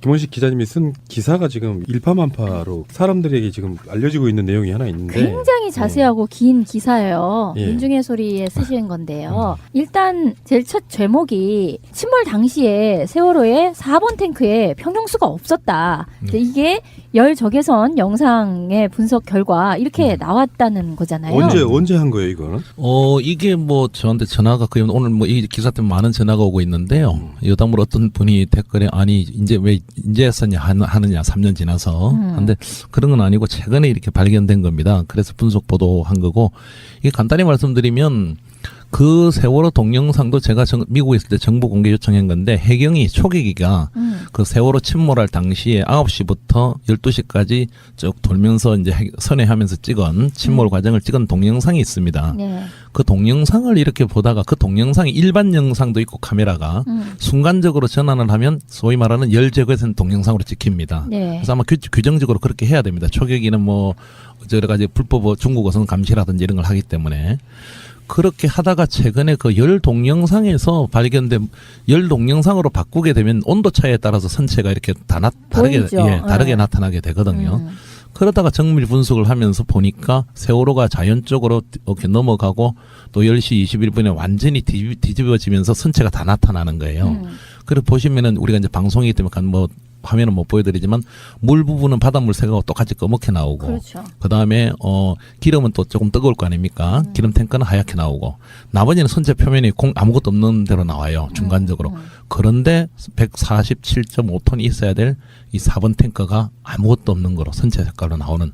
김원식 기자님이 쓴 기사가 지금 일파만파로 사람들에게 지금 알려지고 있는 내용이 하나 있는데 굉장히 자세하고 긴 기사예요. 예. 민중의 소리에 쓰신 건데요. 일단 제일 첫 제목이 침몰 당시에 세월호의 4번 탱크에 평형수가 없었다. 근데 이게 열 적외선 영상의 분석 결과 이렇게 나왔다는 거잖아요. 언제 한 거예요 이거는? 이게 뭐 저한테 전화가 거의 오늘 뭐 이 기사 때문에 많은 전화가 오고 있는데요. 여담으로 어떤 분이 댓글에 아니 이제 왜 이제 했었냐 하느냐 3년 지나서. 근데 그런 건 아니고 최근에 이렇게 발견된 겁니다. 그래서 분석 보도한 거고 이게 간단히 말씀드리면 그 세월호 동영상도 제가 미국에 있을 때 정보 공개 요청한 건데 해경이 초계기가 그 세월호 침몰할 당시에 9시부터 12시까지 쭉 돌면서 이제 선회하면서 찍은 침몰 과정을 찍은 동영상이 있습니다. 네. 그 동영상을 이렇게 보다가 그 동영상이 일반 영상도 있고 카메라가 순간적으로 전환을 하면 소위 말하는 열제거선 동영상으로 찍힙니다. 네. 그래서 아마 규정적으로 그렇게 해야 됩니다. 초계기는 뭐 여러 가지 불법 중국 어선 감시라든지 이런 걸 하기 때문에. 그렇게 하다가 최근에 그 열 동영상에서 발견된 열 동영상으로 바꾸게 되면 온도 차이에 따라서 선체가 이렇게 다르게 네. 나타나게 되거든요. 그러다가 정밀 분석을 하면서 보니까 세월호가 자연적으로 이렇게 넘어가고 또 10시 21분에 완전히 뒤집어지면서 선체가 다 나타나는 거예요. 그래서 보시면은 우리가 이제 방송이기 때문에 뭐 화면은 못 보여드리지만 물 부분은 바닷물 색하고 똑같이 검게 나오고 그렇죠. 그다음에 기름은 또 조금 뜨거울 거 아닙니까? 기름 탱크는 하얗게 나오고 나머지는 선체 표면이 아무것도 없는 대로 나와요. 중간적으로. 그런데 147.5톤이 있어야 될 이 4번 탱크가 아무것도 없는 거로 선체 색깔로 나오는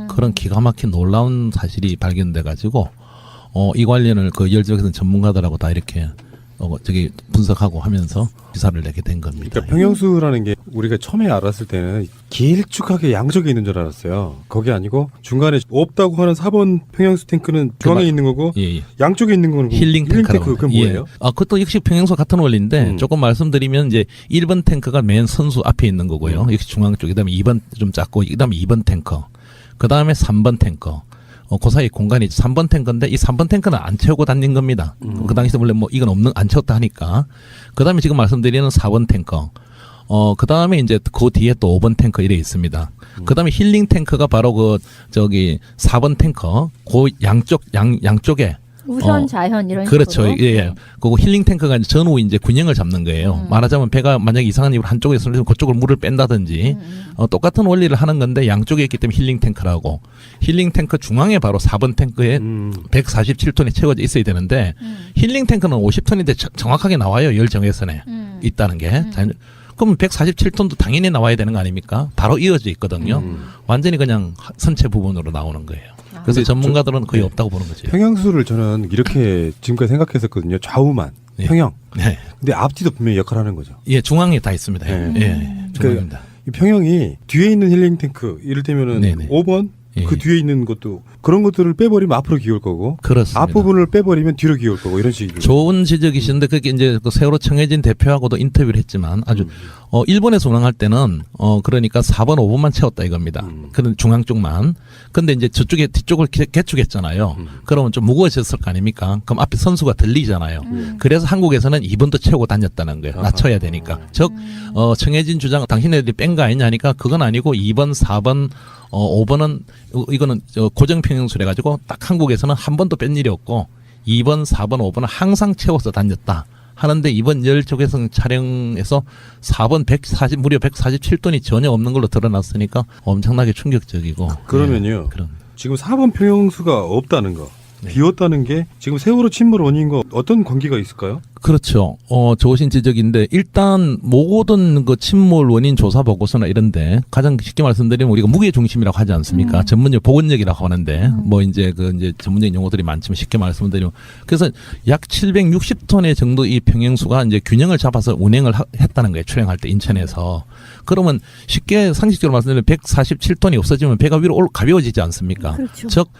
그런 기가 막힌 놀라운 사실이 발견돼 가지고 이 관련을 그 열적에서 전문가들하고 다 이렇게 분석하고 하면서 기사를 내게 된 겁니다. 그러니까 평형수라는 게 우리가 처음에 알았을 때는 길쭉하게 양쪽에 있는 줄 알았어요. 그게 아니고 중간에 없다고 하는 4번 평형수 탱크는 중앙에 있는 거고 예. 양쪽에 있는 거는 힐링 탱크라고. 그건 뭐예요? 그것도 역시 평형수 같은 원리인데 조금 말씀드리면 이제 1번 탱크가 맨 선수 앞에 있는 거고요. 역시 중앙 쪽. 그다음에 2번 좀 작고 그다음에 2번 탱크. 그다음에 3번 탱크. 그 사이 공간이 3번 탱크인데 이 3번 탱크는 안 채우고 다닌 겁니다. 그 당시에 원래 뭐 이건 안 채웠다 하니까. 그 다음에 지금 말씀드리는 4번 탱크. 그 다음에 이제 그 뒤에 또 5번 탱크 이래 있습니다. 그 다음에 힐링 탱크가 바로 4번 탱크. 그 양쪽에. 우선 좌현 이런 그렇죠. 식으로. 예. 그리고 힐링 탱크가 이제 전후 이제 균형을 잡는 거예요. 말하자면 배가 만약에 이상한 입으로 한쪽에 있으면 그쪽으로 물을 뺀다든지 똑같은 원리를 하는 건데 양쪽에 있기 때문에 힐링 탱크라고. 힐링 탱크 중앙에 바로 4번 탱크에 147톤이 채워져 있어야 되는데 힐링 탱크는 50톤인데 정확하게 나와요. 열 정외선에 있다는 게. 그럼 147톤도 당연히 나와야 되는 거 아닙니까? 바로 이어져 있거든요. 완전히 그냥 선체 부분으로 나오는 거예요. 그래서 전문가들은 거의 없다고 보는 거죠. 평형수를 저는 이렇게 지금까지 생각했었거든요. 좌우만 예. 평형. 네. 근데 앞뒤도 분명히 역할을 하는 거죠. 예, 중앙에 다 있습니다. 중앙입니다. 이 평형이 뒤에 있는 힐링 탱크 이를테면은 네네. 5번 예. 그 뒤에 있는 것도 그런 것들을 빼버리면 앞으로 기울 거고 그렇습니다. 앞부분을 빼버리면 뒤로 기울 거고 이런 식이죠. 좋은 지적이신데 그게 이제 그 세월호 청해진 대표하고도 인터뷰를 했지만 아주 일본에서 운항할 때는 그러니까 4번 5번만 채웠다 이겁니다. 그런 중앙 쪽만. 근데 이제 저쪽에 뒤쪽을 개축했잖아요. 그러면 좀 무거워졌을 거 아닙니까? 그럼 앞에 선수가 들리잖아요. 그래서 한국에서는 2번도 채우고 다녔다는 거예요. 낮춰야 되니까. 즉 청해진 주장 당신네들이 뺀 거 아니냐 하니까 그건 아니고 2번 4번 5번은 이거는 고정 평형수래 가지고 딱 한국에서는 한 번도 뺀 일이 없고 2번 4번 5번은 항상 채워서 다녔다. 하는데 이번 열적외선 촬영에서 4번 무려 147톤이 전혀 없는 걸로 드러났으니까 엄청나게 충격적이고. 그러면요. 그런. 지금 4번 평형수가 없다는 거, 비었다는 게 지금 세월호 침몰 원인과 어떤 관계가 있을까요? 그렇죠. 좋으신 지적인데 일단 모든 그 침몰 원인 조사 보고서나 이런데 가장 쉽게 말씀드리면 우리가 무게 중심이라고 하지 않습니까? 전문용 보건력이라고 하는데 뭐 이제 전문적인 용어들이 많지만 쉽게 말씀드리면 그래서 약 760톤의 정도 이 평형수가 이제 균형을 잡아서 운행을 했다는 거예요. 출행할 때 인천에서. 그러면 쉽게 상식적으로 말씀드리면 147톤이 없어지면 배가 위로 가벼워지지 않습니까? 그렇죠. 즉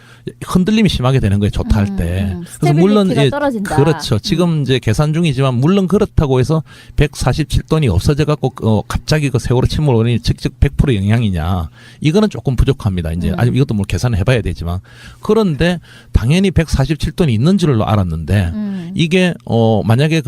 흔들림이 심하게 되는 거예요. 조타할 때. 그래서 물론 떨어진다. 그렇죠. 지금 이제 계산 중이지만 물론 그렇다고 해서 147톤이 없어져 갖고 갑자기 그 세월호 침몰 원인이 직접 100% 영향이냐? 이거는 조금 부족합니다. 이제 아직 이것도 뭐 계산을 해봐야 되지만 그런데 당연히 147톤이 있는 줄로 알았는데 이게 만약에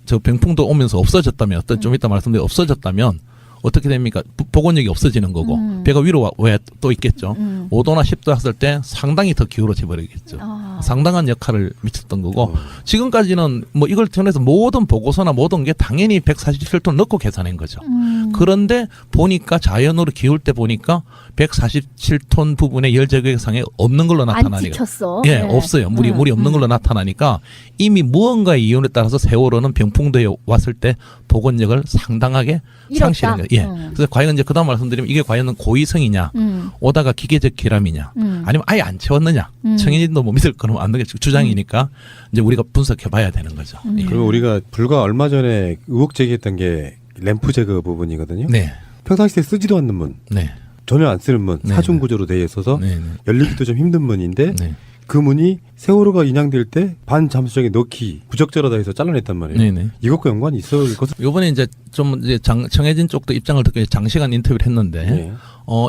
저 병풍도 오면서 없어졌다면 좀 이따 말씀드린 없어졌다면 어떻게 됩니까? 복원력이 없어지는 거고 배가 위로 왜 또 있겠죠. 5도나 10도 했을 때 상당히 더 기울어져 버리겠죠. 상당한 역할을 미쳤던 거고 지금까지는 뭐 이걸 통해서 모든 보고서나 모든 게 당연히 147톤 넣고 계산한 거죠. 그런데 보니까 자연으로 기울 때 보니까 147톤 부분의 열 제거상에 없는 걸로 안 나타나니까. 찍혔어. 예, 없어요. 물이 없는 걸로 나타나니까 이미 무언가의 이윤에 따라서 세월호는 병풍도에 왔을 때 복원력을 상당하게 잃었다. 상실한 거예요. 예. 그래서 과연 이제 그다음 말씀드리면 이게 과연 고의성이냐, 오다가 기계적 기람이냐, 아니면 아예 안 채웠느냐. 청해진도 뭐 믿을 거는 안 되겠죠. 주장이니까 이제 우리가 분석해봐야 되는 거죠. 예. 그리고 우리가 불과 얼마 전에 의혹 제기했던 게 램프 제거 부분이거든요. 네, 평상시에 쓰지도 않는 문, 네. 전혀 안 쓰는 문, 네, 사중 네. 구조로 되어 있어서 네, 네. 열리기도 좀 힘든 문인데 네. 그 문이 세월호가 인양될 때 반잠수정에 넣기 부적절하다 해서 잘라냈단 말이에요. 네네. 이것과 연관이 있을 것은 요번에 이제 좀 이제 청해진 쪽도 입장을 듣고 장시간 인터뷰를 했는데 네.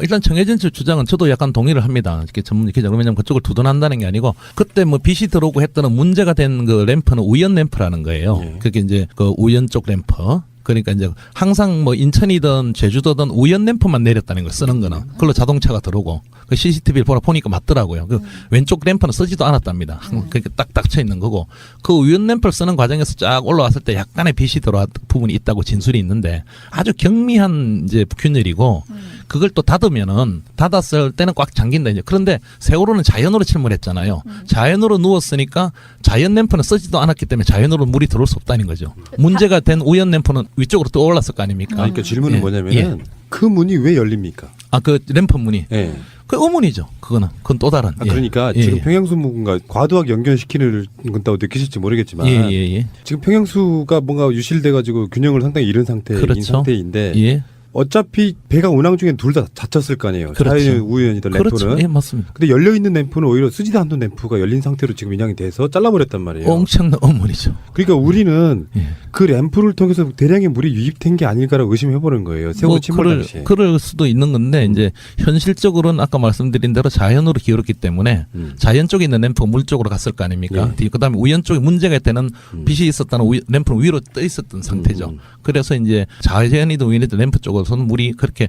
일단 청해진 측 주장은 저도 약간 동의를 합니다. 이렇게 전문 기자로 왜냐면 그쪽을 두둔한다는 게 아니고 그때 뭐 빛이 들어오고 했던 문제가 된 그 램프는 우연 램프라는 거예요. 네. 그게 이제 그 우연 쪽 램프. 그러니까 이제 항상 뭐 인천이든 제주도든 우연 램프만 내렸다는 걸 쓰는 거는 그걸로 자동차가 들어오고 그 CCTV를 보니까 맞더라고요. 그 왼쪽 램프는 쓰지도 않았답니다. 그렇게 딱 닥쳐 있는 거고 그 우연 램프를 쓰는 과정에서 쫙 올라왔을 때 약간의 빛이 들어왔 부분이 있다고 진술이 있는데 아주 경미한 이제 균열이고 그걸 또 닫으면은 닫았을 때는 꽉 잠긴다 이제. 그런데 세월호는 자연으로 침몰했잖아요. 자연으로 누웠으니까 자연 램프는 쓰지도 않았기 때문에 자연으로 물이 들어올 수 없다는 거죠. 문제가 된 우연 램프는 위쪽으로 떠올랐을 거 아닙니까? 그러니까 질문은 예, 뭐냐면은 예. 그 문이 왜 열립니까? 아, 그 램프 문이. 예. 그 의문이죠. 그건 또 다른. 아, 그러니까 지금 평양수문과 과도하게 연결시키는 건다고 느끼실지 모르겠지만 예. 지금 평양수가 뭔가 유실돼 가지고 균형을 상당히 잃은 상태인 그렇죠. 상태인데 예. 어차피 배가 운항 중엔 둘 다 닫혔을 거 아니에요. 그렇죠. 자연 우연이든 램프는. 그렇죠. 예, 맞습니다. 근데 열려 있는 램프는 오히려 쓰지도 않는 램프가 열린 상태로 지금 인양이 돼서 잘라버렸단 말이에요. 엄청난 의문이죠. 그러니까 우리는 예. 그 램프를 통해서 대량의 물이 유입된 게 아닐까라고 의심해보는 거예요. 세월호 침몰 당시에. 그럴 수도 있는 건데 이제 현실적으로는 아까 말씀드린 대로 자연으로 기울었기 때문에 자연 쪽에 있는 램프가 물 쪽으로 갔을 거 아닙니까? 그다음에 우연 쪽에 문제가 있다는 빛이 있었다는 램프는 위로 떠 있었던 상태죠. 그래서 이제 자연이든 우연이든 램프 쪽으로서는 물이 그렇게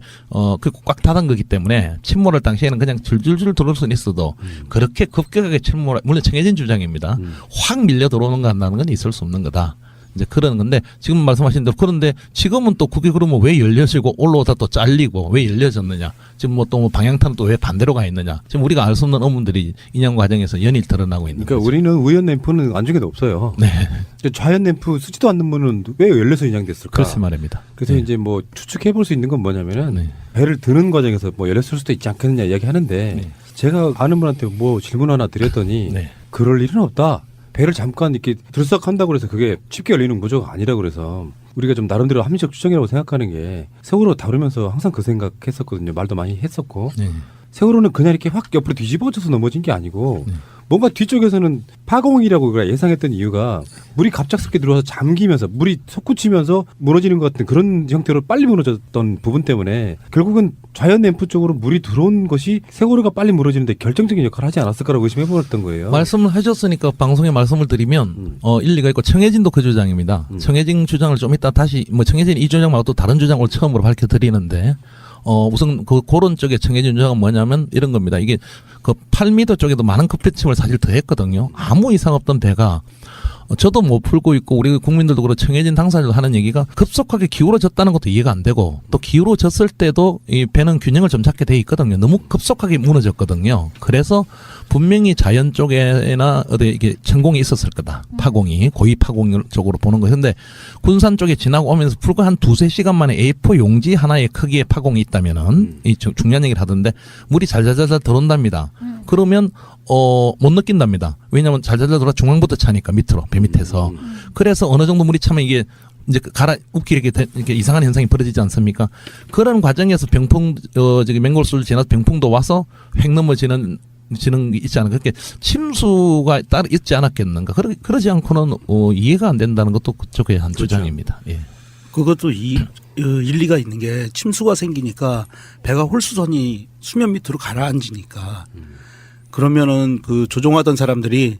꽉 닫은 거기 때문에 침몰할 당시에는 그냥 줄줄줄 들어올 수는 있어도 그렇게 급격하게 침몰 물론 청해진 주장입니다. 확 밀려 들어오는 거 한다는 건 있을 수 없는 거다. 이제 그런 건데 지금 말씀하신 대로 그런데 지금은 또 그게 그러면 왜 열려지고 올라오다 또 잘리고 왜 열려졌느냐 지금 뭐 또 방향타는 또 왜 반대로 가 있느냐 지금 우리가 알 수 없는 의문들이 인양 과정에서 연일 드러나고 있는 그러니까 거죠. 우리는 우연 램프는 안중에도 없어요. 네, 자연 램프 쓰지도 않는 문은 왜 열려서 인양됐을까? 그렇지 말입니다. 그래서 네. 이제 뭐 추측해볼 수 있는 건 뭐냐면은 네. 배를 드는 과정에서 뭐 열렸을 수도 있지 않겠느냐 이야기하는데 네. 제가 아는 분한테 뭐 질문 하나 드렸더니 네. 그럴 일은 없다. 배를 잠깐 이렇게 들썩한다고 해서 그게 쉽게 열리는 구조가 아니라 그래서 우리가 좀 나름대로 합리적 추정이라고 생각하는 게 세월호 다루면서 항상 그 생각했었거든요. 말도 많이 했었고 네. 세월호는 그냥 이렇게 확 옆으로 뒤집어져서 넘어진 게 아니고 네. 뭔가 뒤쪽에서는 파공이라고 우리가 예상했던 이유가 물이 갑작스럽게 들어와서 잠기면서 물이 솟구치면서 무너지는 것 같은 그런 형태로 빨리 무너졌던 부분 때문에 결국은 자연 램프 쪽으로 물이 들어온 것이 세월호가 빨리 무너지는데 결정적인 역할을 하지 않았을까라고 의심해보았던 거예요. 말씀을 하셨으니까 방송에 말씀을 드리면 일리가 있고 청해진도 그 주장입니다. 청해진 주장을 좀 이따 다시 뭐 청해진 이 주장 말고 또 다른 주장을 처음으로 밝혀드리는데 우선 그런 쪽에 청해진 주장은 뭐냐면 이런 겁니다. 이게 그 8m 쪽에도 많은 급배침을 사실 더했거든요. 아무 이상 없던 배가 저도 못 풀고 있고 우리 국민들도 그렇고 청해진 당사자도 하는 얘기가 급속하게 기울어졌다는 것도 이해가 안 되고 또 기울어졌을 때도 이 배는 균형을 좀 잡게 돼 있거든요. 너무 급속하게 무너졌거든요. 그래서 분명히 자연 쪽에나 어디 이게 천공이 있었을 거다. 파공이 고위 파공 쪽으로 보는 거예요. 근데 군산 쪽에 지나고 오면서 불과 한 2-3시간 만에 A4 용지 하나의 크기의 파공이 있다면은 이 중요한 얘기를 하던데 물이 잘잘잘 들어온답니다. 그러면 못 느낀답니다. 왜냐하면 잘잘잘 들어와 중앙부터 차니까 밑으로 배 밑에서. 그래서 어느 정도 물이 차면 이게 이제 웃기 이렇게 이상한 현상이 벌어지지 않습니까? 그런 과정에서 저기 맹골수를 지나서 병풍도 와서 획 넘어지는 게 있지 않을까. 그렇게 침수가 따로 있지 않았겠는가. 그러지 않고는 이해가 안 된다는 것도 그쪽의 한 그렇죠. 주장입니다. 예. 그것도 일리가 있는 게 침수가 생기니까 배가 홀수선이 수면 밑으로 가라앉으니까 그러면은 그 조종하던 사람들이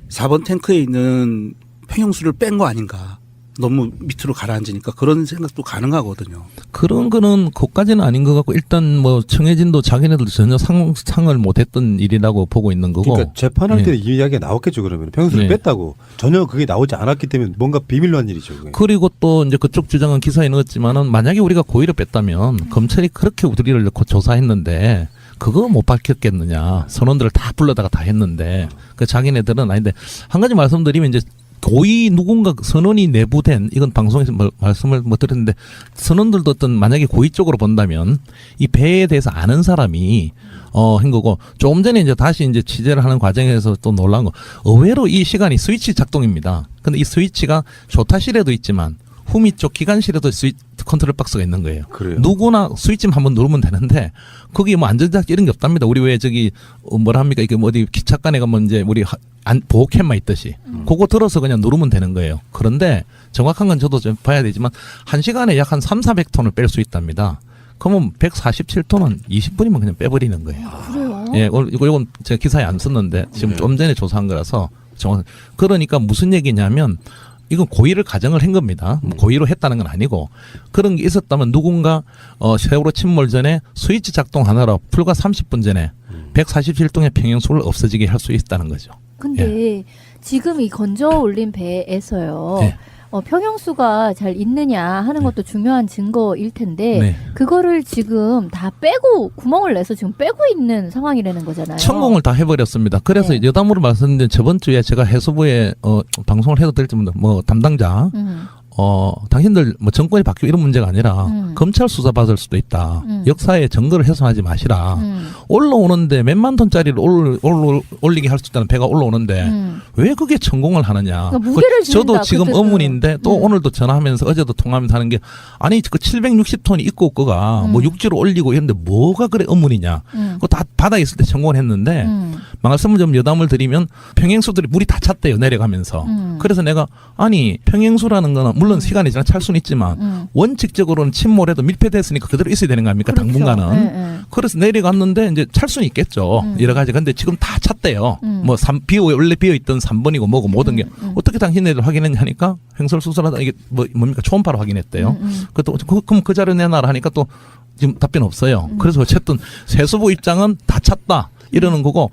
4번 탱크에 있는 평형수를 뺀 거 아닌가 너무 밑으로 가라앉으니까 그런 생각도 가능하거든요. 그런 거는 그까지는 아닌 것 같고 일단 뭐 청해진도 자기네들 전혀 상을 못했던 일이라고 보고 있는 거고. 그러니까 재판할 예. 때는 이 이야기가 나왔겠죠. 그러면 평수를 네. 뺐다고 전혀 그게 나오지 않았기 때문에 뭔가 비밀로 한 일이죠. 그게. 그리고 또 이제 그쪽 주장은 기사에 넣었지만은 만약에 우리가 고의를 뺐다면 검찰이 그렇게 우리를 넣고 조사했는데 그거 못 밝혔겠느냐. 선원들을 다 불러다가 다 했는데 그 자기네들은 아닌데 한 가지 말씀드리면 이제 고의 누군가 선원이 내부된 이건 방송에서 말씀을 못 드렸는데 선원들도 어떤 만약에 고의 쪽으로 본다면 이 배에 대해서 아는 사람이 한 거고 조금 전에 이제 다시 이제 취재를 하는 과정에서 또 놀란 거 의외로 이 시간이 스위치 작동입니다. 근데 이 스위치가 조타실에도 있지만 후미 쪽 기관실에도 컨트롤 박스가 있는 거예요. 그래요. 누구나 스위치만 한번 누르면 되는데 거기 뭐 안전장치 이런 게 없답니다. 우리 왜 저기 뭐라 합니까? 이게 뭐 어디 기차간에 가면 이제 우리 보호캠만 있듯이 그거 들어서 그냥 누르면 되는 거예요. 그런데 정확한 건 저도 좀 봐야 되지만 1시간에 약 한 300~400톤을 뺄 수 있답니다. 그러면 147톤은 20분이면 그냥 빼버리는 거예요. 그래요? 예, 이건 제가 기사에 안 썼는데 지금 네. 좀 전에 조사한 거라서 정확. 그러니까 무슨 얘기냐면 이건 고의를 가정을 한 겁니다. 고의로 했다는 건 아니고 그런 게 있었다면 누군가 세월호 침몰 전에 스위치 작동 하나로 불과 30분 전에 147동의 평형수를 없어지게 할 수 있다는 거죠. 근데 지금 이 건져 올린 배에서요. 네. 평형수가 잘 있느냐 하는 것도 중요한 증거일 텐데 네. 그거를 지금 다 빼고 구멍을 내서 지금 빼고 있는 상황이라는 거잖아요. 천공을 다 해버렸습니다. 그래서 네. 여담으로 말씀드린 저번 주에 제가 해수부에 방송을 해도 될지 모르는데 뭐 담당자 당신들 뭐 정권이 바뀌고 이런 문제가 아니라 검찰 수사 받을 수도 있다. 역사의 증거를 훼손하지 마시라. 올라오는데 몇만 톤짜리를 올리게 할 수 있다는 배가 올라오는데 왜 그게 천공을 하느냐. 그러니까 무게를 저도 지른다, 지금 그때는. 의문인데 또 오늘도 전화하면서 어제도 통화하면서 하는 게 아니 그 760톤이 있고 없고가 뭐 육지로 올리고 이런데 뭐가 그래 의문이냐. 그거 다 바다에 있을 때 천공을 했는데 말씀을 좀 여담을 드리면 평행수들이 물이 다 찼대요 내려가면서. 그래서 내가 아니 평행수라는 거는 물론 시간이 지나 찰 수는 있지만 원칙적으로는 침몰해도 밀폐됐으니까 그대로 있어야 되는 거 아닙니까? 그렇죠. 당분간은. 네, 네. 그래서 내려갔는데 이제 찰 수는 있겠죠. 여러 가지. 근데 지금 다 찼대요. 뭐 원래 비어있던 3번이고 뭐고 모든 게 어떻게 당신네들 확인했냐 하니까 횡설수설하다 이게 뭡니까 초음파로 확인했대요. 그럼 그 자료 내놔라 하니까 또 지금 답변 없어요. 그래서 어쨌든 세수부 입장은 다 찼다 이러는 거고.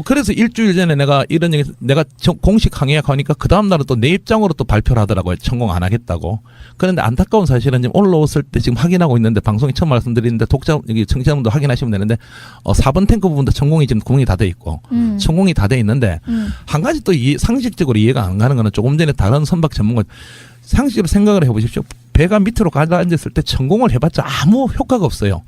그래서 일주일 전에 내가 이런 얘기, 내가 공식 항의하니까 그 다음날은 또 내 입장으로 또 발표를 하더라고요. 천공 안 하겠다고. 그런데 안타까운 사실은 지금 올라왔을 때 지금 확인하고 있는데 방송에 처음 말씀드리는데 여기 청취자분도 확인하시면 되는데 4번 탱크 부분도 천공이 지금 구멍이 다 돼 있고 천공이 다 돼 있는데 한 가지 또 상식적으로 이해가 안 가는 거는 조금 전에 다른 선박 전문가 상식적으로 생각을 해보십시오. 배가 밑으로 가라앉았을 때 천공을 해봤자 아무 효과가 없어요.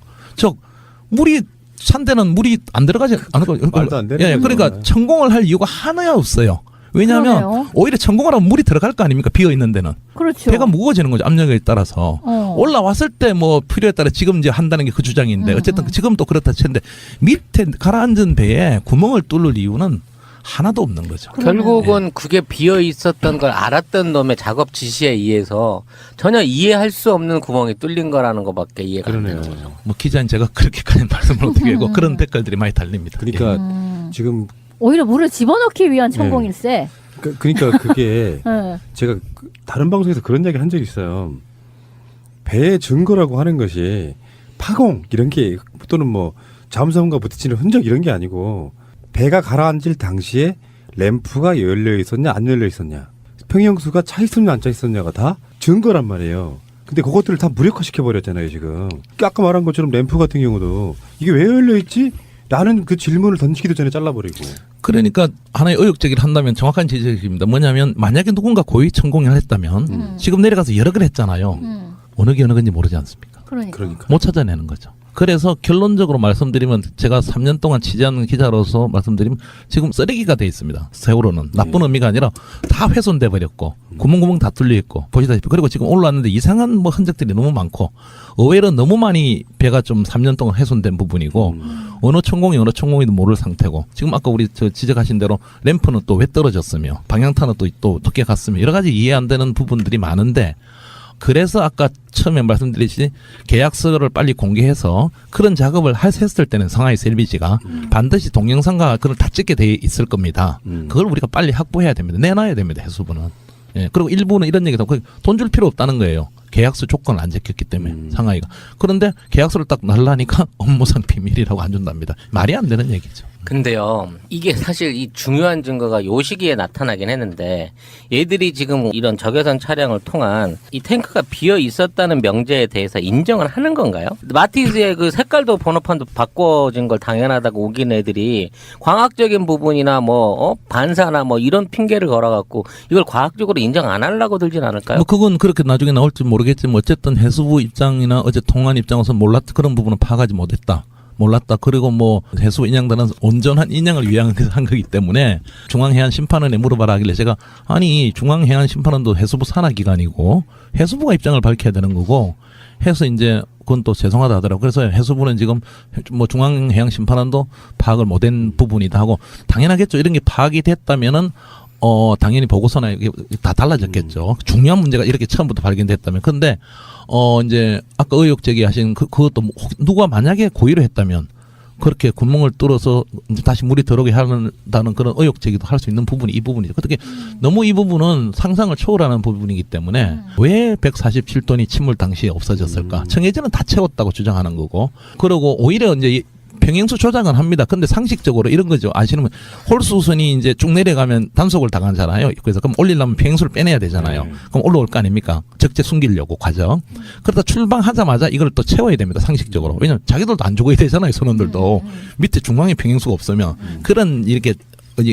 물이 찬데는 물이 안 들어가지 않고 말도 안 되는 예, 그러니까 거잖아요. 천공을 할 이유가 하나야 없어요. 왜냐하면 그러네요. 오히려 천공을 하면 물이 들어갈 거 아닙니까? 비어 있는 데는 그렇죠. 배가 무거워지는 거죠. 압력에 따라서 올라왔을 때 뭐 필요에 따라 지금 이제 한다는 게 그 주장인데 어쨌든 지금 또 그렇다 치는데 밑에 가라앉은 배에 구멍을 뚫을 이유는 하나도 없는 거죠. 결국은 그게 비어 있었던 걸 알았던 놈의 작업 지시에 의해서 전혀 이해할 수 없는 구멍이 뚫린 거라는 것밖에 이해가 안 되는 거죠. 뭐 기자인 제가 그렇게까지 말씀을 어떻게 하고 그런 댓글들이 많이 달립니다. 그러니까 지금 오히려 물을 집어넣기 위한 천공일세. 그러니까 그게 네. 제가 다른 방송에서 그런 이야기 한 적이 있어요. 배의 증거라고 하는 것이 파공 이런 게 또는 뭐 잠수함과 부딪히는 흔적 이런 게 아니고 배가 가라앉을 당시에 램프가 열려 있었냐 안 열려 있었냐 평형수가 차 있었냐 안 차 있었냐가 다 증거란 말이에요. 근데 그것들을 다 무력화시켜 버렸잖아요 지금. 아까 말한 것처럼 램프 같은 경우도 이게 왜 열려 있지? 라는 그 질문을 던지기도 전에 잘라버리고. 그러니까 하나의 의혹 제기를 한다면 정확한 지적입니다. 뭐냐면 만약에 누군가 고의 천공을 했다면 지금 내려가서 여러 걸 했잖아요. 어느 게 어느 건지 모르지 않습니까? 그러니까. 못 찾아내는 거죠. 그래서 결론적으로 말씀드리면 제가 3년 동안 취재한 기자로서 말씀드리면 지금 쓰레기가 돼 있습니다. 세월호는 나쁜 의미가 아니라 다 훼손돼 버렸고 구멍구멍 다 뚫려 있고 보시다시피 그리고 지금 올라왔는데 이상한 뭐 흔적들이 너무 많고 의외로 너무 많이 배가 좀 3년 동안 훼손된 부분이고 어느 천공이도 모를 상태고 지금 아까 우리 저 지적하신 대로 램프는 또 왜 떨어졌으며 방향타는 또 어떻게 갔으며 여러 가지 이해 안 되는 부분들이 많은데 그래서 아까 처음에 말씀드렸듯이 계약서를 빨리 공개해서 그런 작업을 했을 때는 상하이 LBG가 반드시 동영상과 그걸 다 찍게 돼 있을 겁니다. 그걸 우리가 빨리 확보해야 됩니다. 내놔야 됩니다. 해수부는. 예. 그리고 일부는 이런 얘기도 하고 돈 줄 필요 없다는 거예요. 계약서 조건을 안 지켰기 때문에 상하이가. 그런데 계약서를 딱 날라니까 업무상 비밀이라고 안 준답니다. 말이 안 되는 얘기죠. 근데요, 이게 사실 이 중요한 증거가 요 시기에 나타나긴 했는데, 얘들이 지금 이런 적외선 차량을 통한 이 탱크가 비어 있었다는 명제에 대해서 인정을 하는 건가요? 마티즈의 그 색깔도 번호판도 바꿔진 걸 당연하다고 우긴 애들이 과학적인 부분이나 반사나 이런 핑계를 걸어갖고 이걸 과학적으로 인정 안 하려고 들진 않을까요? 뭐 그건 그렇게 나중에 나올지 모르겠지만 어쨌든 해수부 입장이나 어제 통한 입장에서 그런 부분은 파악하지 못했다. 몰랐다. 그리고 해수부 인양단은 온전한 인양을 위한 거기 때문에 중앙해안 심판원에 물어봐라 하길래 제가 아니 중앙해안 심판원도 해수부 산하기관이고 해수부가 입장을 밝혀야 되는 거고 해서 이제 그건 또 죄송하다 하더라고요. 그래서 해수부는 지금 중앙해양 심판원도 파악을 못한 부분이다 하고 당연하겠죠. 이런 게 파악이 됐다면은 당연히 보고서나 이게 다 달라졌겠죠. 중요한 문제가 이렇게 처음부터 발견됐다면. 근데 이제 아까 의혹 제기하신 그것도 누가 만약에 고의로 했다면 그렇게 구멍을 뚫어서 이제 다시 물이 들어오게 한다는 그런 의혹 제기도 할 수 있는 부분이 이 부분이죠. 어떻게 너무 이 부분은 상상을 초월하는 부분이기 때문에 왜 147톤이 침몰 당시에 없어졌을까? 청해진은 다 채웠다고 주장하는 거고. 그리고 오히려 이제 평행수 조작은 합니다. 근데 상식적으로 이런 거죠. 아시는 분 홀수선이 이제 쭉 내려가면 단속을 당하잖아요. 그래서 그럼 올리려면 평행수를 빼내야 되잖아요. 그럼 올라올 거 아닙니까? 적재 숨기려고 과정. 그러다 출방하자마자 이걸 또 채워야 됩니다. 상식적으로. 왜냐면 자기들도 안 죽어야 되잖아요. 선원들도. 밑에 중앙에 평행수가 없으면 그런 이렇게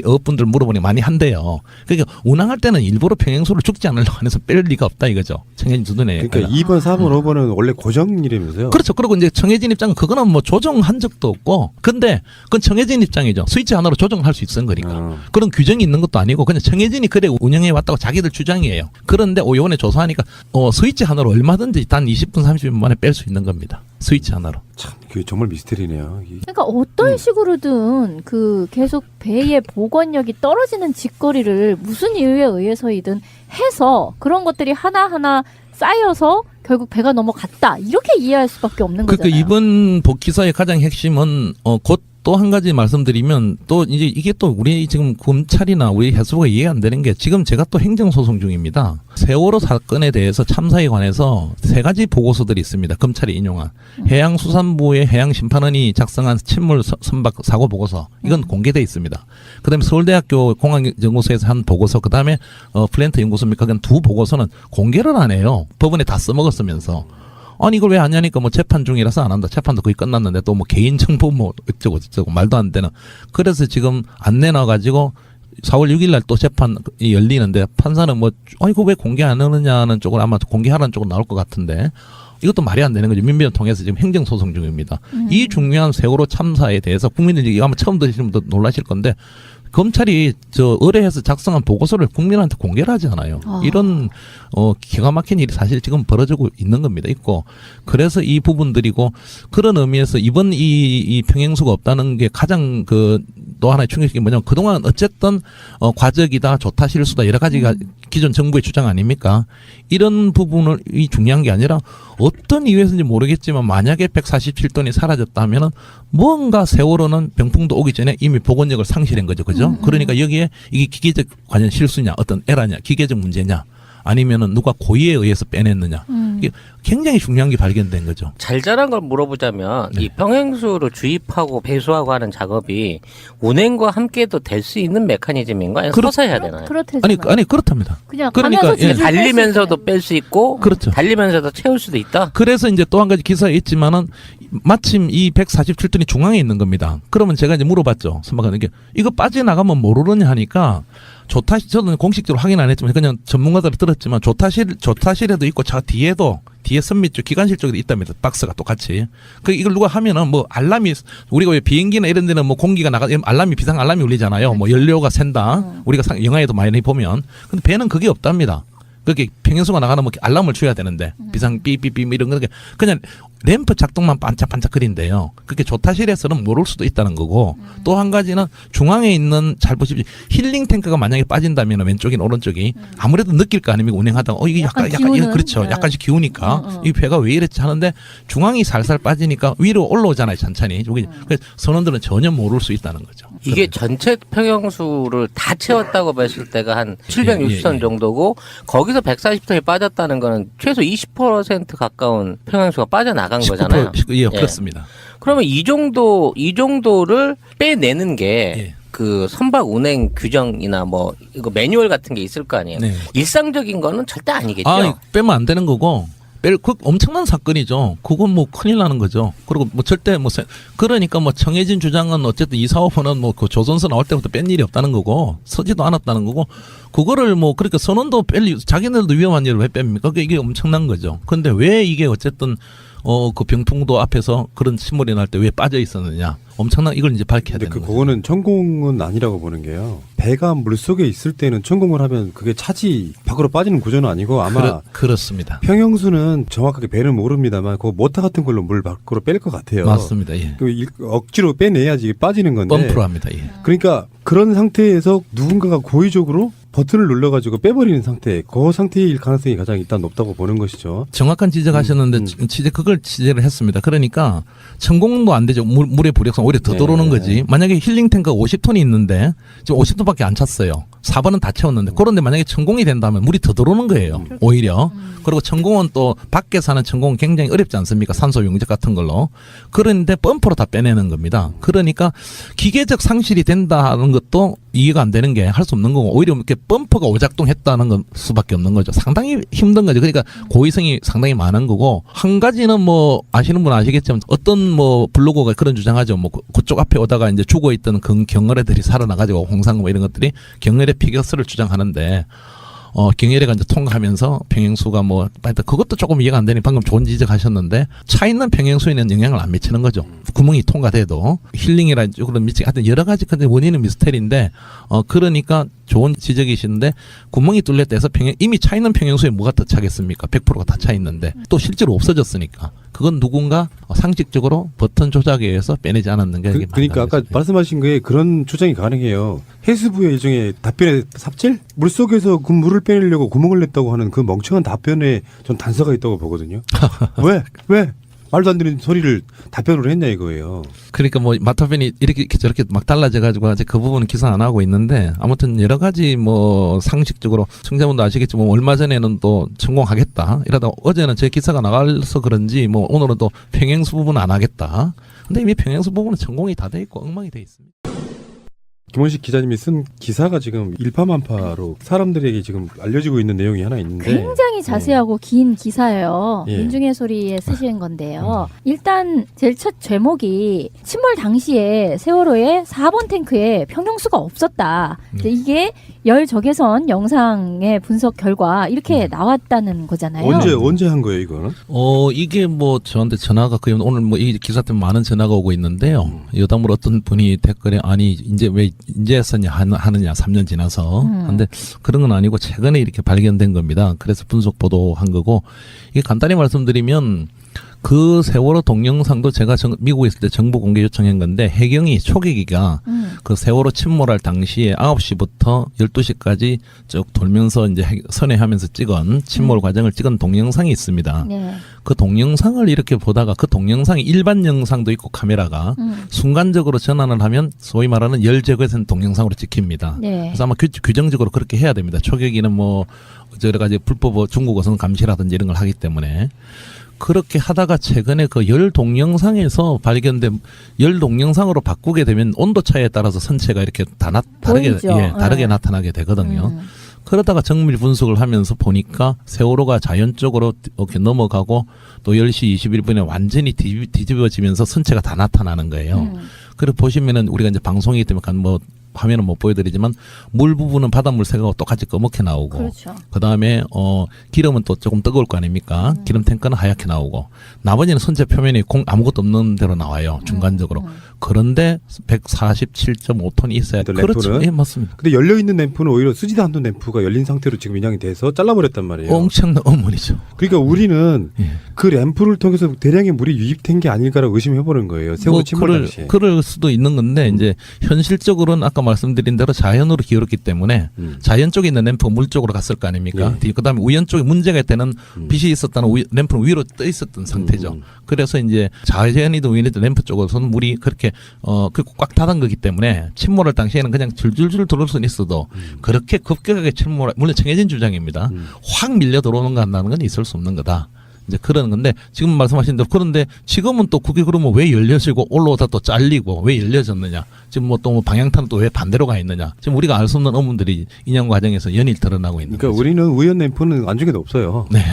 어업분들 물어보니 많이 한대요. 그러니까 운항할 때는 일부러 평행수를 죽지 않으려고 해서 뺄 리가 없다 이거죠. 청해진 두둔에. 그러니까 2번, 4번, 5번은 원래 고정이라면서요. 그렇죠. 그리고 이제 청해진 입장은 그거는 조정한 적도 없고, 근데 그건 청해진 입장이죠. 스위치 하나로 조정할 수 있는 거니까. 그런 규정이 있는 것도 아니고 그냥 청해진이 그래 운영해 왔다고 자기들 주장이에요. 그런데 요번에 조사하니까 스위치 하나로 얼마든지 단 20분, 30분 만에 뺄 수 있는 겁니다. 스위치 하나로. 참, 그게 정말 미스테리네요. 그러니까 어떤 식으로든 계속 배의 복원력이 떨어지는 직거리를 무슨 이유에 의해서이든 해서 그런 것들이 하나하나 쌓여서 결국 배가 넘어갔다. 이렇게 이해할 수밖에 없는 거잖아요. 그러니까 이번 기사의 가장 핵심은 곧 또 한 가지 말씀드리면 또 이제 이게 또 우리 지금 검찰이나 우리 해수부가 이해가 안 되는 게 지금 제가 또 행정소송 중입니다. 세월호 사건에 대해서 참사에 관해서 3가지 보고서들이 있습니다. 검찰이 인용한 해양수산부의 해양심판원이 작성한 침몰 선박 사고 보고서 이건 공개돼 있습니다. 그다음에 서울대학교 공항연구소에서 한 보고서 그다음에 플랜트 연구소입니까? 그건 2 보고서는 공개를 안 해요. 법원에 다 써먹었으면서. 아니 이걸 왜 안 하냐니까 재판 중이라서 안 한다. 재판도 거의 끝났는데 또 개인정보 어쩌고 저쩌고 말도 안 되는. 그래서 지금 안 내놔가지고 4월 6일 날 또 재판이 열리는데 판사는 이거 왜 공개 안 하느냐는 쪽으로 아마 공개하라는 쪽으로 나올 것 같은데 이것도 말이 안 되는 거죠. 민변을 통해서 지금 행정소송 중입니다. 이 중요한 세월호 참사에 대해서 국민들이 아마 처음 들으시는 분도 놀라실 건데 검찰이 의뢰해서 작성한 보고서를 국민한테 공개를 하지 않아요. 이런 기가 막힌 일이 사실 지금 벌어지고 있는 겁니다. 있고 그래서 이 부분들이고 그런 의미에서 이번 이 평행수가 없다는 게 가장 또 하나의 충격이 뭐냐면 그동안 어쨌든 과적이다, 좋다, 실수다 여러 가지가 기존 정부의 주장 아닙니까? 이런 부분이 중요한 게 아니라 어떤 이유에서인지 모르겠지만 만약에 147톤이 사라졌다면은 뭔가 세월호는 병풍도 오기 전에 이미 복원력을 상실한 거죠. 그죠? 그러니까 여기에 이게 기계적 관련 실수냐, 어떤 에러냐, 기계적 문제냐, 아니면은 누가 고의에 의해서 빼냈느냐. 이게 굉장히 중요한 게 발견된 거죠. 잘잘한 걸 물어보자면 이 평행수를 주입하고 배수하고 하는 작업이 운행과 함께도 될 수 있는 메커니즘인가요? 서서 해야 되나요? 그렇다잖아요. 아니 그렇답니다. 그냥 그러니까, 가면서 예. 달리면서도 뺄 수 있고 그렇죠. 달리면서도 채울 수도 있다. 그래서 이제 또 한 가지 기사에 있지만은 마침 이 147톤이 중앙에 있는 겁니다. 그러면 제가 이제 물어봤죠. 선박하는 게 이거 빠져나가면 모르느냐 하니까 저는 공식적으로 확인 안 했지만 그냥 전문가들을 들었지만 조타실에도 있고 뒤에 선밑 쪽 기관실 쪽에도 있답니다. 박스가 똑같이. 이걸 누가 하면은 알람이 우리가 왜 비행기나 이런 데는 공기가 나가 알람이 비상 알람이 울리잖아요. 연료가 샌다. 우리가 영화에도 많이 보면. 근데 배는 그게 없답니다. 그게 평행수가 나가는 알람을 줘야 되는데 비상 삐삐삐 이런 거 그냥 램프 작동만 반짝반짝거린대요. 그게 조타실에서는 모를 수도 있다는 거고 또 한 가지는 중앙에 있는 잘 보십시오. 힐링 탱크가 만약에 빠진다면 왼쪽이나 오른쪽이 아무래도 느낄 거 아닙니까? 운행하다가 이게 약간 기우는? 그렇죠. 네. 약간씩 기우니까 이 배가 왜 이랬지 하는데 중앙이 살살 빠지니까 위로 올라오잖아요. 천천히. 그래서 선원들은 전혀 모를 수 있다는 거죠. 이게 전체 평형수를 다 채웠다고 봤을 때가 한 760톤 예. 정도고 거기서 140톤이 빠졌다는 거는 최소 20% 가까운 평형수가 빠져나간 거잖아요. 예, 그렇습니다. 그러면 이 정도를 빼내는 게 예. 그 선박 운행 규정이나 뭐 이거 매뉴얼 같은 게 있을 거 아니에요. 네. 일상적인 거는 절대 아니겠죠. 빼면 안 되는 거고. 그 엄청난 사건이죠. 그건 뭐 큰일 나는 거죠. 그리고 뭐 절대 그러니까 뭐 정해진 주장은 어쨌든 이 사업은 뭐 그 조선소 나올 때부터 뺀 일이 없다는 거고 서지도 않았다는 거고 그거를 뭐 그러니까 선원도 자기네들도 위험한 일을 왜 뺍니까? 그러니까 이게 엄청난 거죠. 근데 왜 이게 어쨌든 그 병풍도 앞에서 그런 침몰이 날 때 왜 빠져 있었느냐. 엄청난 이걸 이제 밝혀야 근데 되는 거죠. 그거는 천공은 아니라고 보는 게요. 배가 물 속에 있을 때는 천공을 하면 그게 차지 밖으로 빠지는 구조는 아니고 아마 그렇습니다. 평형수는 정확하게 배는 모릅니다만 그 모터 같은 걸로 물 밖으로 뺄 것 같아요. 맞습니다. 예. 억지로 빼내야지 이게 빠지는 건데. 펌프로 합니다. 예. 그러니까 그런 상태에서 누군가가 고의적으로 버튼을 눌러가지고 빼버리는 그 상태일 가능성이 가장 일단 높다고 보는 것이죠. 정확한 지적하셨는데 그걸 취재를 했습니다. 그러니까 천공도 안 되죠. 물의 부력성 오히려 더 네. 들어오는 거지. 만약에 힐링 탱크가 50톤이 있는데 지금 50톤밖에 안 찼어요. 4번은 다 채웠는데 그런데 만약에 천공이 된다면 물이 더 들어오는 거예요. 오히려. 그리고 천공은 또 밖에 사는 천공은 굉장히 어렵지 않습니까? 산소 용적 같은 걸로. 그런데 펌프로 다 빼내는 겁니다. 그러니까 기계적 상실이 된다는 것도 이해가 안 되는 게 할 수 없는 거고 오히려 이렇게 펌프가 오작동했다는 건 수밖에 없는 거죠. 상당히 힘든 거죠. 그러니까 고의성이 상당히 많은 거고 한 가지는 뭐 아시는 분은 아시겠지만 어떤 뭐 블로거가 그런 주장하죠. 뭐 그쪽 앞에 오다가 이제 죽어 있던 경어래들이 살아나가지고 홍상 뭐 이런 것들이 경어래 피겨스를 주장하는데 경혜래가 이제 통과하면서 평행수가 뭐, 하여튼 그것도 조금 이해가 안 되니 방금 좋은 지적하셨는데 차 있는 평행수에는 영향을 안 미치는 거죠. 구멍이 통과돼도 힐링이라 쪽으로 미치게 하여튼 여러 가지 근데 원인은 미스테리인데 그러니까 좋은 지적이신데 구멍이 뚫렸다 해서 이미 차 있는 평행수에 뭐가 더 차겠습니까? 100%가 다 차 있는데 또 실제로 없어졌으니까 그건 누군가 상식적으로 버튼 조작에 의해서 빼내지 않았는 게 그러니까 아까 말씀하신 거에 그런 주장이 가능해요. 해수부의 일종의 답변의 삽질? 물속에서 그 물을 빼내려고 구멍을 냈다고 하는 그 멍청한 답변에 전 단서가 있다고 보거든요. 왜? 말도 안 되는 소리를 답변으로 했냐 이거예요. 그러니까 뭐 마타변이 이렇게 저렇게 막 달라져 가지고 아직 그 부분은 기사 안 하고 있는데 아무튼 여러 가지 뭐 상식적으로 청자분도 아시겠지만 얼마 전에는 또 성공하겠다 이러다 어제는 제 기사가 나가서 그런지 뭐 오늘은 또 평행수 부분 안 하겠다. 근데 이미 평행수 부분은 전공이 다 돼 있고 엉망이 돼 있습니다. 김원식 기자님이 쓴 기사가 지금 일파만파로 사람들에게 지금 알려지고 있는 내용이 하나 있는데 굉장히 자세하고 긴 기사예요. 예. 민중의 소리에 쓰신 건데요. 일단 제일 첫 제목이 침몰 당시에 세월호의 4번 탱크에 평형수가 없었다. 이제 이게 열 적외선 영상의 분석 결과 이렇게 나왔다는 거잖아요. 언제 한 거예요 이거는? 이게 뭐 저한테 전화가 거의 오늘 뭐 이 기사 때문에 많은 전화가 오고 있는데요. 여담으로 어떤 분이 댓글에 아니 이제 왜 인제 썼냐 하느냐 3년 지나서 근데 그런 건 아니고 최근에 이렇게 발견된 겁니다. 그래서 분석 보도한 거고 이게 간단히 말씀드리면 그 세월호 동영상도 제가 미국에 있을 때 정보 공개 요청한 건데 해경이 초계기가 그 세월호 침몰할 당시에 9시부터 12시까지 쭉 돌면서 이제 선회하면서 찍은 침몰 과정을 찍은 동영상이 있습니다. 네. 그 동영상을 이렇게 보다가 그 동영상이 일반 영상도 있고 카메라가 순간적으로 전환을 하면 소위 말하는 열제거선 동영상으로 찍힙니다. 네. 그래서 아마 규정적으로 그렇게 해야 됩니다. 초계기는 뭐 여러 가지 불법 중국 어선 감시라든지 이런 걸 하기 때문에 그렇게 하다가 최근에 그 열 동영상에서 발견된 열 동영상으로 바꾸게 되면 온도 차이에 따라서 선체가 이렇게 다르게 다르게 나타나게 되거든요. 그러다가 정밀 분석을 하면서 보니까 세월호가 자연적으로 이렇게 넘어가고 또 10시 21분에 완전히 뒤집어지면서 선체가 다 나타나는 거예요. 그래서 보시면은 우리가 이제 방송이기 때문에 뭐 화면은 못 보여드리지만 물 부분은 바닷물 색하고 똑같이 검게 나오고 그렇죠. 그다음에 기름은 또 조금 뜨거울 거 아닙니까? 기름 탱크는 하얗게 나오고 나머지는 선체 표면이 아무것도 없는 대로 나와요. 중간적으로. 그런데 147.5톤이 있어야 또 그렇죠. 램프는? 예, 맞습니다. 근데 열려 있는 램프는 오히려 쓰지도 않는 램프가 열린 상태로 지금 인양이 돼서 잘라버렸단 말이에요. 엄청난 어머니죠. 그러니까 우리는 예. 그 램프를 통해서 대량의 물이 유입된 게 아닐까라고 의심해보는 거예요. 세월호 침몰 당시에. 그럴 수도 있는 건데 이제 현실적으로는 아까 말씀드린 대로 자연으로 기울었기 때문에 자연 쪽에 있는 램프가 물 쪽으로 갔을 거 아닙니까? 그다음에 우연 쪽에 문제가 있다는 빛이 있었다는 램프는 위로 떠 있었던 상태죠. 그래서 이제 자연이든 우연이든 램프 쪽으로서는 물이 그렇게 꽉 닫은 거기 때문에 침몰할 당시에는 그냥 줄줄줄 들어올 수는 있어도 그렇게 급격하게 침몰 물론 정해진 주장입니다. 확 밀려 들어오는 거 한다는 건 있을 수 없는 거다. 이제 그러는 건데 지금 말씀하신 대로 그런데 지금은 또 그게 그러면 왜 열려지고 올라오다 또 잘리고 왜 열려졌느냐 지금 뭐 또 방향타는 또 왜 반대로 가 있느냐 지금 우리가 알 수 없는 의문들이 인양 과정에서 연일 드러나고 있는 그러니까 거죠. 우리는 우연 램프는 안중에도 없어요. 네,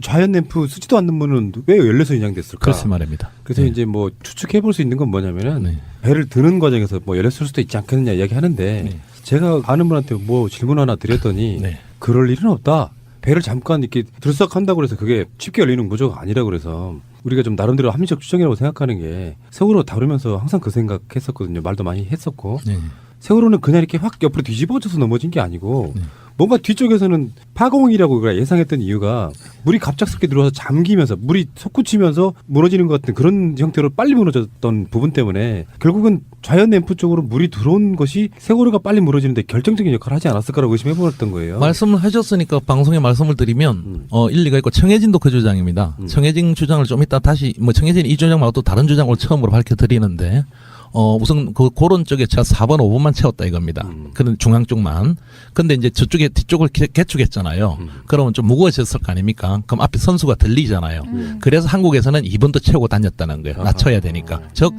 좌연 램프 쓰지도 않는 문은 왜 열려서 인양됐을까? 그렇지 말입니다. 그래서 이제 뭐 추측해 볼 수 있는 건 뭐냐면은 네. 배를 드는 과정에서 뭐 열렸을 수도 있지 않겠느냐 이야기하는데 네. 제가 아는 분한테 뭐 질문 하나 드렸더니 네. 그럴 일은 없다. 배를 잠깐 이렇게 들썩한다고 해서 그게 쉽게 열리는 구조가 아니라 그래서 우리가 좀 나름대로 합리적 추정이라고 생각하는 게 세월호 다루면서 항상 그 생각했었거든요. 말도 많이 했었고 네. 세월호는 그냥 이렇게 확 옆으로 뒤집어져서 넘어진 게 아니고 네. 뭔가 뒤쪽에서는 파공이라고 우리가 예상했던 이유가 물이 갑작스럽게 들어와서 잠기면서 물이 솟구치면서 무너지는 것 같은 그런 형태로 빨리 무너졌던 부분 때문에 결국은 좌연 램프 쪽으로 물이 들어온 것이 세월호가 빨리 무너지는데 결정적인 역할을 하지 않았을까라고 의심해보았던 거예요. 말씀을 하셨으니까 방송에 말씀을 드리면 일리가 있고 청해진도 그 주장입니다. 청해진 주장을 좀 이따 다시 뭐 청해진 이 주장 말고 또 다른 주장을 처음으로 밝혀드리는데 우선 그런 쪽에 제가 4번 5번만 채웠다 이겁니다. 그런 중앙 쪽만. 근데 이제 저쪽에 뒤쪽을 개축했잖아요. 그러면 좀 무거워졌을 거 아닙니까? 그럼 앞에 선수가 들리잖아요. 그래서 한국에서는 2번도 채우고 다녔다는 거예요. 낮춰야 되니까. 즉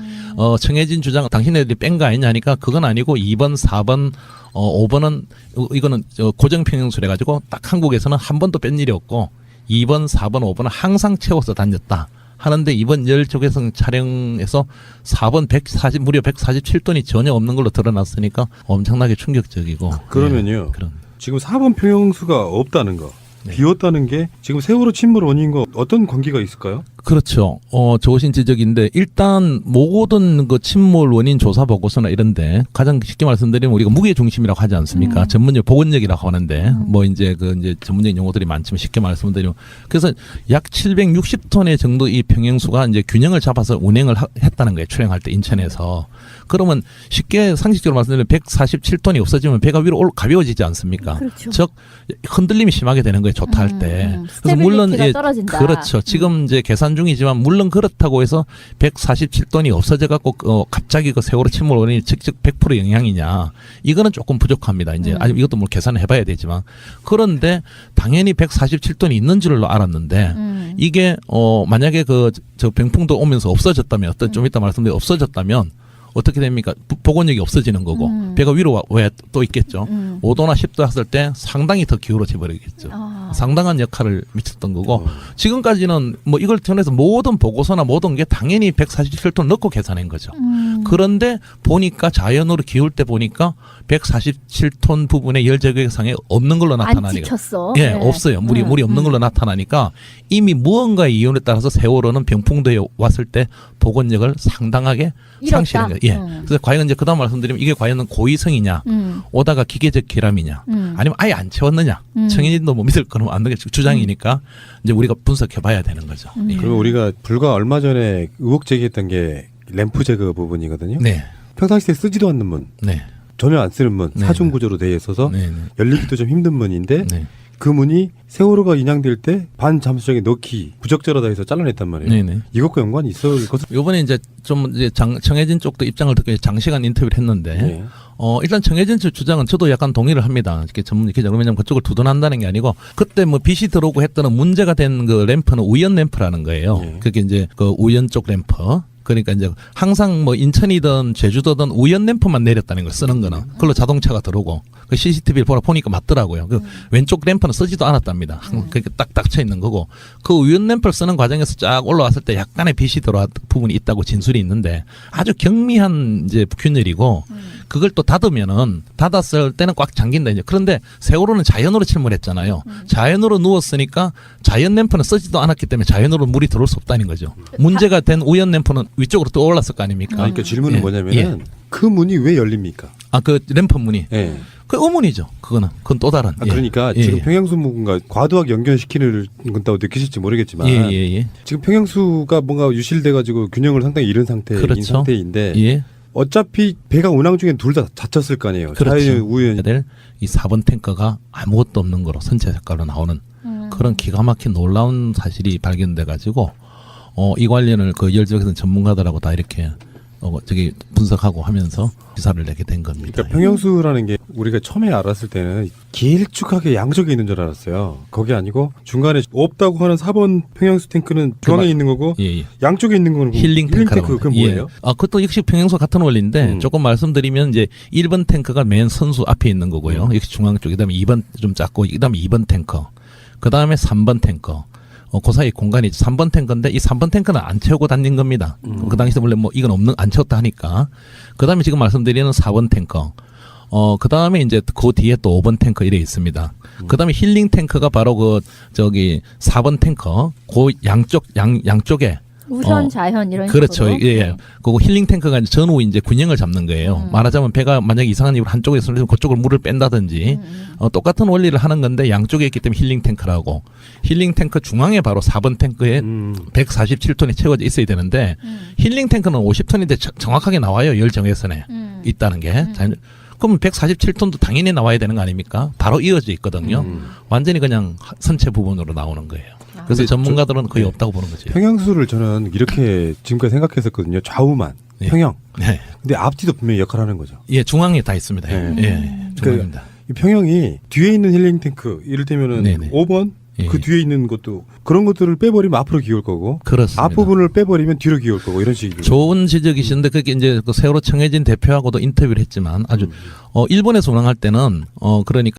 청해진 주장 당신네들이 뺀 거 아니냐니까 그건 아니고 2번 4번 5번은 이거는 고정 평형수래 가지고 딱 한국에서는 한 번도 뺀 일이 없고 2번 4번 5번은 항상 채워서 다녔다. 하는데 이번 열조개성 촬영에서 4번 무려 147톤이 전혀 없는 걸로 드러났으니까 엄청나게 충격적이고. 그러면요. 네, 그런. 지금 4번 평형수가 없다는 거. 비었다는 게 지금 세월호 침몰 원인과 어떤 관계가 있을까요? 그렇죠. 좋으신 지적인데 일단 모든 그 침몰 원인 조사 보고서나 이런데 가장 쉽게 말씀드리면 우리가 무게 중심이라고 하지 않습니까? 전문적 보건력이라고 하는데 뭐 이제 전문적인 용어들이 많지만 쉽게 말씀드리면 그래서 약 760톤의 정도 이 평형수가 이제 균형을 잡아서 운행을 했다는 거예요. 출행할 때 인천에서. 그러면 쉽게 상식적으로 말씀드리면 147톤이 없어지면 배가 위로 가벼워지지 않습니까? 그렇죠. 즉 흔들림이 심하게 되는 거예요. 좋다 할 때. 그래서 물론 떨어진다. 그렇죠. 지금 이제 계산 중이지만 물론 그렇다고 해서 147톤이 없어져 갖고 갑자기 그 세월호 침몰 원인이 직접 100% 영향이냐? 이거는 조금 부족합니다. 이제 아직 이것도 뭐 계산을 해봐야 되지만 그런데 당연히 147톤이 있는 줄로 알았는데 이게 만약에 저 병풍도 오면서 없어졌다면 좀 이따 말씀드린 없어졌다면. 어떻게 됩니까? 복원력이 없어지는 거고 배가 위로 왜 또 있겠죠. 5도나 10도 했을 때 상당히 더 기울어져 버리겠죠. 상당한 역할을 미쳤던 거고 지금까지는 뭐 이걸 통해서 모든 보고서나 모든 게 당연히 147톤 넣고 계산한 거죠. 그런데 보니까 자연으로 기울 때 보니까 147톤 부분의 열저격상에 없는 걸로 안 나타나니까. 찍혔어. 예, 네. 없어요. 물이 없는 걸로 나타나니까 이미 무언가의 이윤에 따라서 세월호는 병풍도에 왔을 때 복원력을 상당하게 잃었다. 상실한 거예요. 예. 그래서 과연 이제 그다음 말씀드리면 이게 과연 고의성이냐, 오다가 기계적 결함이냐, 아니면 아예 안 채웠느냐. 청해진도 뭐 믿을 거는 안 되겠죠. 주장이니까 이제 우리가 분석해봐야 되는 거죠. 예. 그리고 우리가 불과 얼마 전에 의혹 제기했던 게 램프 제거 부분이거든요. 네, 평상시에 쓰지도 않는 문, 네, 전혀 안 쓰는 문, 네, 사중 구조로 되어 있어서 네, 네. 열리기도 좀 힘든 문인데 네. 그 문이 세월호가 인양될 때 반잠수정에 넣기 부적절하다 해서 잘라냈단 말이에요. 네네. 이것과 연관이 있을 것은 요번에 이제 좀 이제 청해진 쪽도 입장을 듣고 장시간 인터뷰를 했는데 네. 일단 청해진 측 주장은 저도 약간 동의를 합니다. 이렇게 전문 기자로 왜냐면 그쪽을 두둔한다는 게 아니고 그때 뭐 빛이 들어오고 했던 문제가 된 그 램프는 우연 램프라는 거예요. 네. 그게 이제 그 우연 쪽 램프. 그러니까 이제 항상 뭐 인천이든 제주도든 우연 램프만 내렸다는 걸 쓰는 거는 그걸로 자동차가 들어오고 그 CCTV를 보니까 맞더라고요. 그 왼쪽 램프는 쓰지도 않았답니다. 그렇게 딱 닥쳐 있는 거고 그 우연 램프를 쓰는 과정에서 쫙 올라왔을 때 약간의 빛이 들어왔 부분이 있다고 진술이 있는데 아주 경미한 이제 균열이고 그걸 또 닫으면은 닫았을 때는 꽉 잠긴다 이제. 그런데 세월호는 자연으로 침몰했잖아요. 자연으로 누웠으니까 자연 램프는 쓰지도 않았기 때문에 자연으로 물이 들어올 수 없다는 거죠. 문제가 된 우연 램프는 위쪽으로 떠올랐을 거 아닙니까? 그러니까 질문은 예. 뭐냐면은 그 문이 왜 열립니까? 아, 그 램프 문이. 예. 그 의문이죠. 그건 또 다른. 아, 그러니까 예. 지금 예. 평양수문과 과도하게 연결시키는 건다고 느끼실지 모르겠지만 예. 지금 평양수가 뭔가 유실돼가지고 균형을 상당히 잃은 상태인 그렇죠. 상태인데 예. 어차피 배가 운항 중엔 둘 다 다쳤을 거 아니에요. 그렇죠. 자연 우연. 이 4번 탱커가 아무것도 없는 거로 선체 색깔로 나오는 그런 기가 막힌 놀라운 사실이 발견돼 가지고 이 관련을 그 열적에서 전문가들하고 다 이렇게 저기 분석하고 하면서 기사를 내게 된 겁니다. 그러니까 평양수라는 게 우리가 처음에 알았을 때는 길쭉하게 양쪽에 있는 줄 알았어요. 그게 아니고 중간에 없다고 하는 4번 평양수 탱크는 중앙에 있는 거고 예. 양쪽에 있는 거는 힐링 탱크라고 그건 뭐예요? 아, 그것도 역시 평양수 같은 원리인데 조금 말씀드리면 이제 1번 탱크가 맨 선수 앞에 있는 거고요. 역시 중앙 쪽. 그다음에 2번 좀 작고 그다음에 2번 탱커. 그다음에 3번 탱커. 그 사이 공간이 3번 탱커인데 이 3번 탱커는 안 채우고 다닌 겁니다. 그 당시에 원래 뭐 이건 안 채웠다 하니까. 그다음에 지금 말씀드리는 4번 탱커. 그다음에 이제 그 뒤에 또 5번 탱커 이래 있습니다. 그다음에 힐링 탱커가 바로 저기 4번 탱커. 그 양쪽에 우선 자현 이런 그렇죠. 식으로. 예. 그리고 힐링 탱크가 이제 전후 이제 균형을 잡는 거예요. 말하자면 배가 만약에 이상한 이유로 한쪽에 있으면 그쪽으로 물을 뺀다든지 똑같은 원리를 하는 건데 양쪽에 있기 때문에 힐링 탱크라고. 힐링 탱크 중앙에 바로 4번 탱크에 147톤이 채워져 있어야 되는데 힐링 탱크는 50톤인데 정확하게 나와요. 열 정외선에 있다는 게. 그럼 147톤도 당연히 나와야 되는 거 아닙니까? 바로 이어져 있거든요. 완전히 그냥 선체 부분으로 나오는 거예요. 그래서 전문가들은 거의 없다고 보는 거죠. 평양수를 저는 이렇게 지금까지 생각했었거든요. 좌우만 예. 평양. 네. 근데 앞뒤도 분명히 역할을 하는 거죠. 예, 중앙에 다 있습니다. 네. 예, 중앙입니다. 이 평양이 뒤에 있는 힐링 탱크 이를테면은 네네. 5번 예. 그 뒤에 있는 것도 그런 것들을 빼버리면 앞으로 기울 거고 그렇습니다. 앞부분을 빼버리면 뒤로 기울 거고 이런 식이죠. 좋은 지적이신데 그게 이제 그 세월호 청해진 대표하고도 인터뷰를 했지만 아주 일본에서 운항할 때는 그러니까